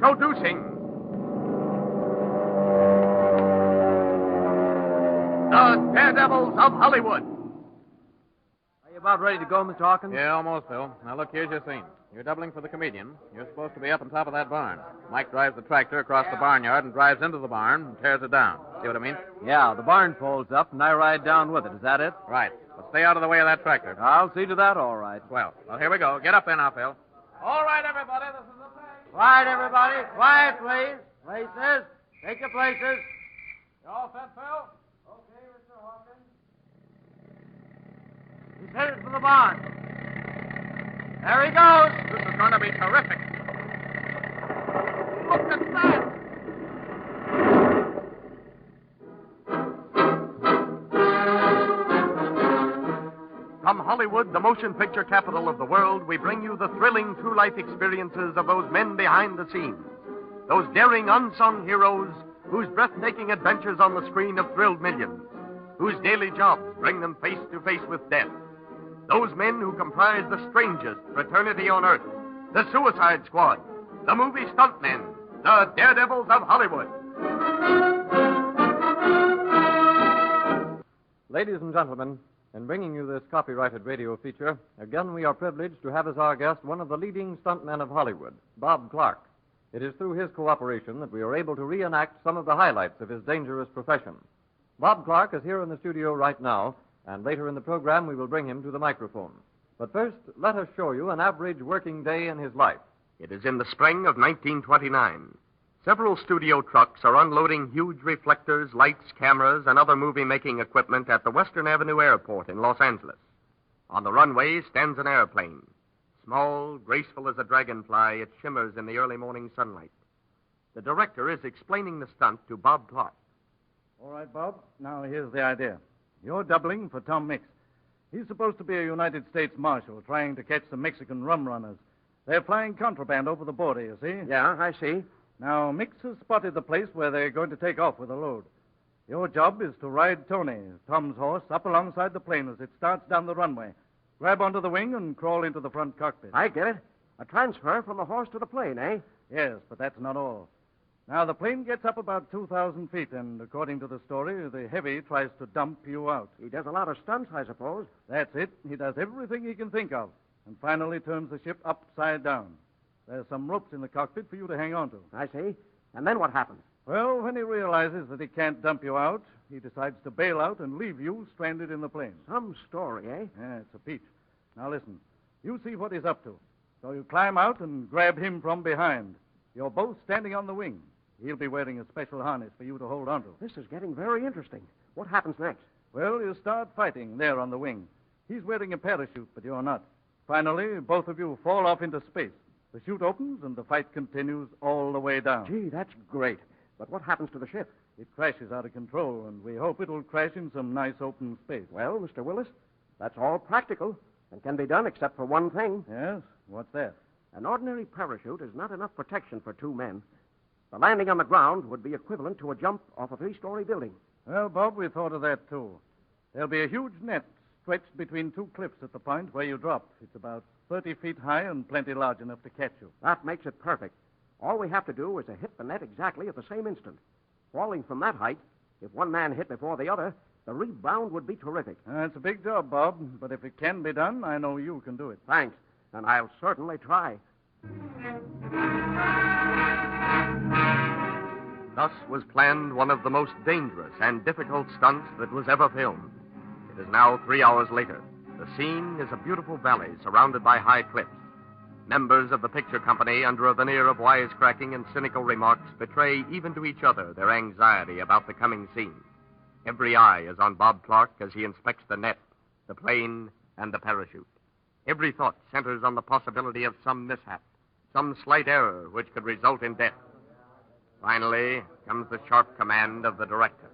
Introducing the Daredevils of Hollywood. Are you about ready to go, Mr. Hawkins? Yeah, almost, Phil. Now, look, here's your scene. You're doubling for the comedian. You're supposed to be up on top of that barn. Mike drives the tractor across the barnyard and drives into the barn and tears it down. See what I mean? Yeah, the barn folds up, and I ride down with it. Is that it? Right. But stay out of the way of that tractor. I'll see to that, all right. Well, here we go. Get up there now, Phil. All right, everybody. This is the thing. Quiet, everybody. Quiet, please. Places. Take your places. You all set, Phil? Okay, Mr. Hawkins. He's headed for the barn. There he goes. This is going to be terrific. Look at that. From Hollywood, the motion picture capital of the world, we bring you the thrilling true life experiences of those men behind the scenes. Those daring unsung heroes whose breathtaking adventures on the screen have thrilled millions, whose daily jobs bring them face to face with death. Those men who comprise the strangest fraternity on earth, the Suicide Squad, the movie stuntmen, the Daredevils of Hollywood. Ladies and gentlemen, in bringing you this copyrighted radio feature, again we are privileged to have as our guest one of the leading stuntmen of Hollywood, Bob Clark. It is through his cooperation that we are able to reenact some of the highlights of his dangerous profession. Bob Clark is here in the studio right now, and later in the program we will bring him to the microphone. But first, let us show you an average working day in his life. It is in the spring of 1929. Several studio trucks are unloading huge reflectors, lights, cameras, and other movie-making equipment at the Western Avenue Airport in Los Angeles. On the runway stands an airplane. Small, graceful as a dragonfly, it shimmers in the early morning sunlight. The director is explaining the stunt to Bob Clark. All right, Bob. Now, here's the idea. You're doubling for Tom Mix. He's supposed to be a United States Marshal trying to catch some Mexican rum runners. They're flying contraband over the border, you see? Yeah, I see. Now, Mix has spotted the place where they're going to take off with a load. Your job is to ride Tony, Tom's horse, up alongside the plane as it starts down the runway. Grab onto the wing and crawl into the front cockpit. I get it. A transfer from the horse to the plane, eh? Yes, but that's not all. Now, the plane gets up about 2,000 feet, and according to the story, the heavy tries to dump you out. He does a lot of stunts, I suppose. That's it. He does everything he can think of, and finally turns the ship upside down. There's some ropes in the cockpit for you to hang on to. I see. And then what happens? Well, when he realizes that he can't dump you out, he decides to bail out and leave you stranded in the plane. Some story, eh? Yeah, it's a peach. Now, listen. You see what he's up to. So you climb out and grab him from behind. You're both standing on the wing. He'll be wearing a special harness for you to hold on to. This is getting very interesting. What happens next? Well, you start fighting there on the wing. He's wearing a parachute, but you're not. Finally, both of you fall off into space. The chute opens, and the fight continues all the way down. Gee, that's great. But what happens to the ship? It crashes out of control, and we hope it'll crash in some nice open space. Well, Mr. Willis, that's all practical and can be done except for one thing. Yes? What's that? An ordinary parachute is not enough protection for two men. The landing on the ground would be equivalent to a jump off a three-story building. Well, Bob, we thought of that, too. There'll be a huge net stretched between two cliffs at the point where you drop. It's about 30 feet high and plenty large enough to catch you. That makes it perfect. All we have to do is to hit the net exactly at the same instant. Falling from that height, if one man hit before the other, the rebound would be terrific. It's a big job, Bob, but if it can be done, I know you can do it. Thanks, and I'll certainly try. Thus was planned one of the most dangerous and difficult stunts that was ever filmed. It is now 3 hours later. The scene is a beautiful valley surrounded by high cliffs. Members of the picture company, under a veneer of wisecracking and cynical remarks, betray even to each other their anxiety about the coming scene. Every eye is on Bob Clark as he inspects the net, the plane, and the parachute. Every thought centers on the possibility of some mishap, some slight error which could result in death. Finally comes the sharp command of the director.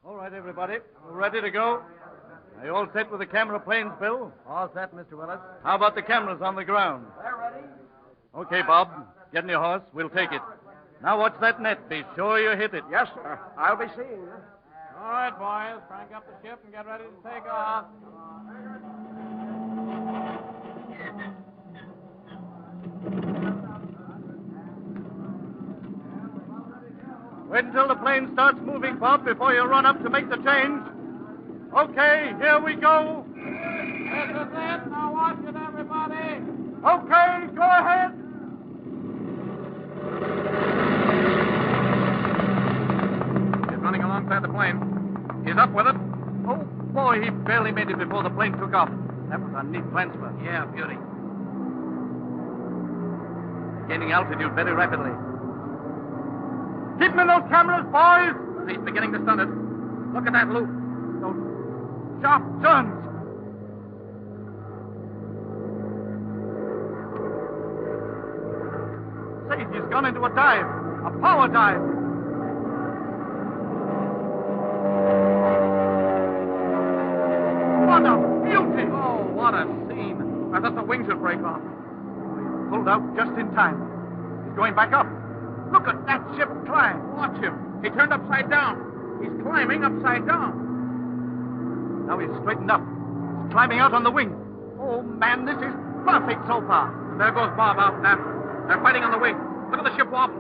All right, everybody. We're ready to go. Are you all set with the camera planes, Bill? All set, Mr. Willis. How about the cameras on the ground? They're ready. Okay, Bob. Get in your horse. We'll take it. Now watch that net. Be sure you hit it. Yes, sir. I'll be seeing you. All right, boys. Crank up the ship and get ready to take off. Wait until the plane starts moving, Bob, before you run up to make the change. Okay, here we go. This is it. Now watch it, everybody. Okay, go ahead. He's running alongside the plane. He's up with it. Oh, boy, he barely made it before the plane took off. That was a neat transfer. Yeah, beauty. Gaining altitude very rapidly. Keep him in those cameras, boys. He's beginning to stun it. Look at that loop. Those sharp turns. Say, he's gone into a dive. A power dive. What a beauty! Oh, what a scene. I thought the wings would break off. Pulled out just in time. He's going back up. Look at that ship climb. Watch him. He turned upside down. He's climbing upside down. Now he's straightened up. He's climbing out on the wing. Oh, man, this is perfect so far. And there goes Bob out after. They're fighting on the wing. Look at the ship wobble.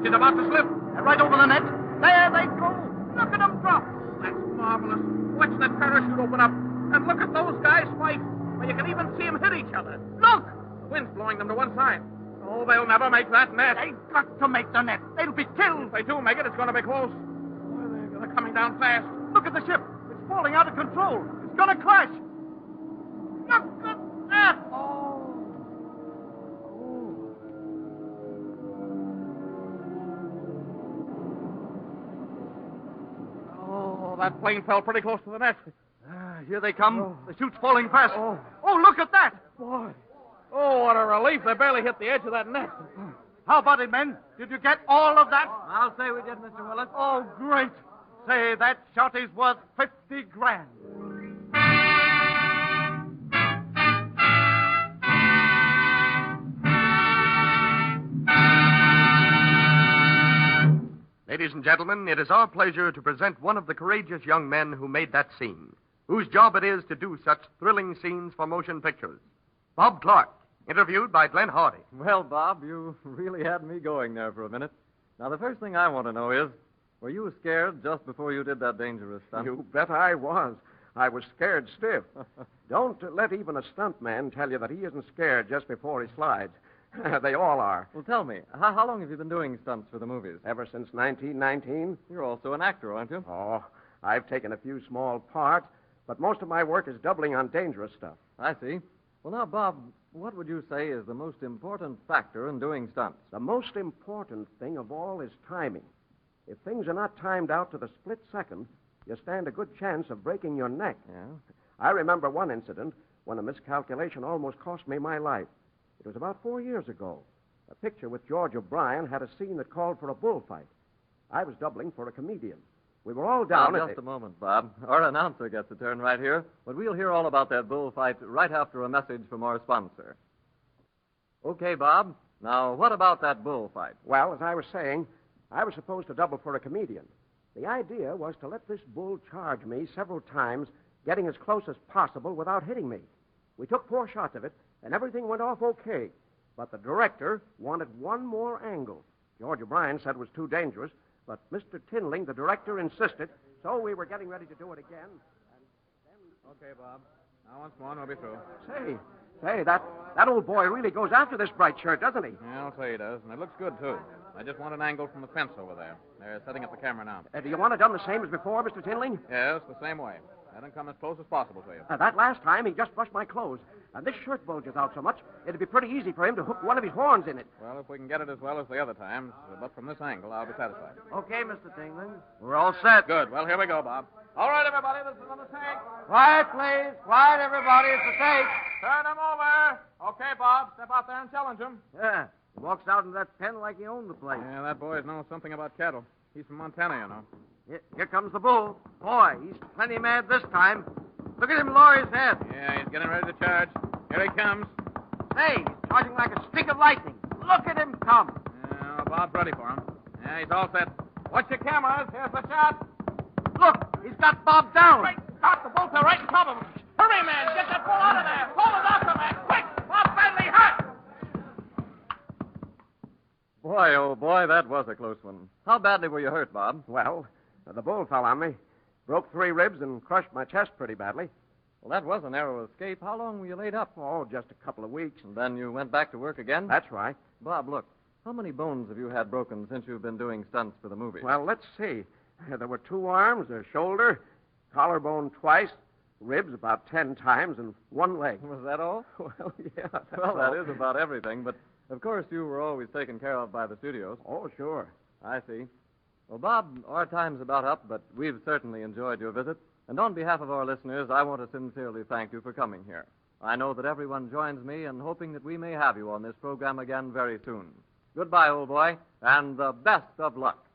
She's about to slip. They're right over the net. There they go. Look at them drop. That's marvelous. Watch that parachute open up. And look at those guys fight. Well, you can even see them hit each other. Look! The wind's blowing them to one side. Oh, they'll never make that net. They've got to make the net. They'll be killed. If they do make it, it's going to be close. Oh, they're coming down fast. Look at the ship. It's falling out of control. It's going to crash. Look at that. Oh, that plane fell pretty close to the net. Here they come. The chute's falling fast. Oh, look at that. Boy. Oh, what a relief. They barely hit the edge of that net. How about it, men? Did you get all of that? I'll say we did, Mr. Willis. Oh, great. Say, that shot is worth 50 grand. Ladies and gentlemen, it is our pleasure to present one of the courageous young men who made that scene, whose job it is to do such thrilling scenes for motion pictures. Bob Clark, interviewed by Glenn Hardy. Well, Bob, you really had me going there for a minute. Now, the first thing I want to know is, were you scared just before you did that dangerous stunt? You bet I was. I was scared stiff. Don't let even a stuntman tell you that he isn't scared just before he slides. They all are. Well, tell me, how long have you been doing stunts for the movies? Ever since 1919. You're also an actor, aren't you? Oh, I've taken a few small parts, but most of my work is doubling on dangerous stuff. I see. Well, now, Bob, what would you say is the most important factor in doing stunts? The most important thing of all is timing. If things are not timed out to the split second, you stand a good chance of breaking your neck. Yeah? I remember one incident when a miscalculation almost cost me my life. It was about 4 years ago. A picture with George O'Brien had a scene that called for a bullfight. I was doubling for a comedian. We were all down Now, just a moment, Bob. Our announcer gets a turn right here, but we'll hear all about that bullfight right after a message from our sponsor. Okay, Bob. Now, what about that bullfight? Well, as I was saying, I was supposed to double for a comedian. The idea was to let this bull charge me several times, getting as close as possible without hitting me. We took 4 shots of it, and everything went off okay. But the director wanted one more angle. George O'Brien said it was too dangerous, but Mr. Tinling, the director, insisted, so we were getting ready to do it again. Okay, Bob. Now, once more, and we'll be through. Say, that old boy really goes after this bright shirt, doesn't he? Yeah, I'll say he does, and it looks good, too. I just want an angle from the fence over there. They're setting up the camera now. Do you want it done the same as before, Mr. Tinling? Yes, the same way. Let him come as close as possible to you. That last time, he just brushed my clothes. And this shirt bulges out so much, it'd be pretty easy for him to hook one of his horns in it. Well, if we can get it as well as the other times, but from this angle, I'll be satisfied. Okay, Mr. Tingling. We're all set. Good. Well, here we go, Bob. All right, everybody, this is on the take. Quiet, please. Quiet, everybody. It's a take. Turn him over. Okay, Bob, step out there and challenge him. Yeah. He walks out into that pen like he owned the place. Yeah, that boy knows something about cattle. He's from Montana, you know. Here comes the bull. Boy, he's plenty mad this time. Look at him lower his head. Yeah, he's getting ready to charge. Here he comes. Say, he's charging like a streak of lightning. Look at him come. Yeah, well, Bob's ready for him. Yeah, he's all set. Watch your cameras. Here's the shot. Look, he's got Bob down. Right, stop. The bulls are right in top of him. Hurry, man. Get that bull out of there. Pull it off the man. Quick. Bob's badly hurt. Boy, oh boy, that was a close one. How badly were you hurt, Bob? Well, the bull fell on me, broke 3 ribs, and crushed my chest pretty badly. Well, that was a narrow escape. How long were you laid up? Oh, just a couple of weeks. And then you went back to work again? That's right. Bob, look, how many bones have you had broken since you've been doing stunts for the movie? Well, let's see. There were 2 arms, a shoulder, collarbone twice, ribs about 10 times, and 1 leg. Was that all? Well, yeah. Well, that is about everything, but of course you were always taken care of by the studios. Oh, sure. I see. Well, Bob, our time's about up, but we've certainly enjoyed your visit. And on behalf of our listeners, I want to sincerely thank you for coming here. I know that everyone joins me in hoping that we may have you on this program again very soon. Goodbye, old boy, and the best of luck.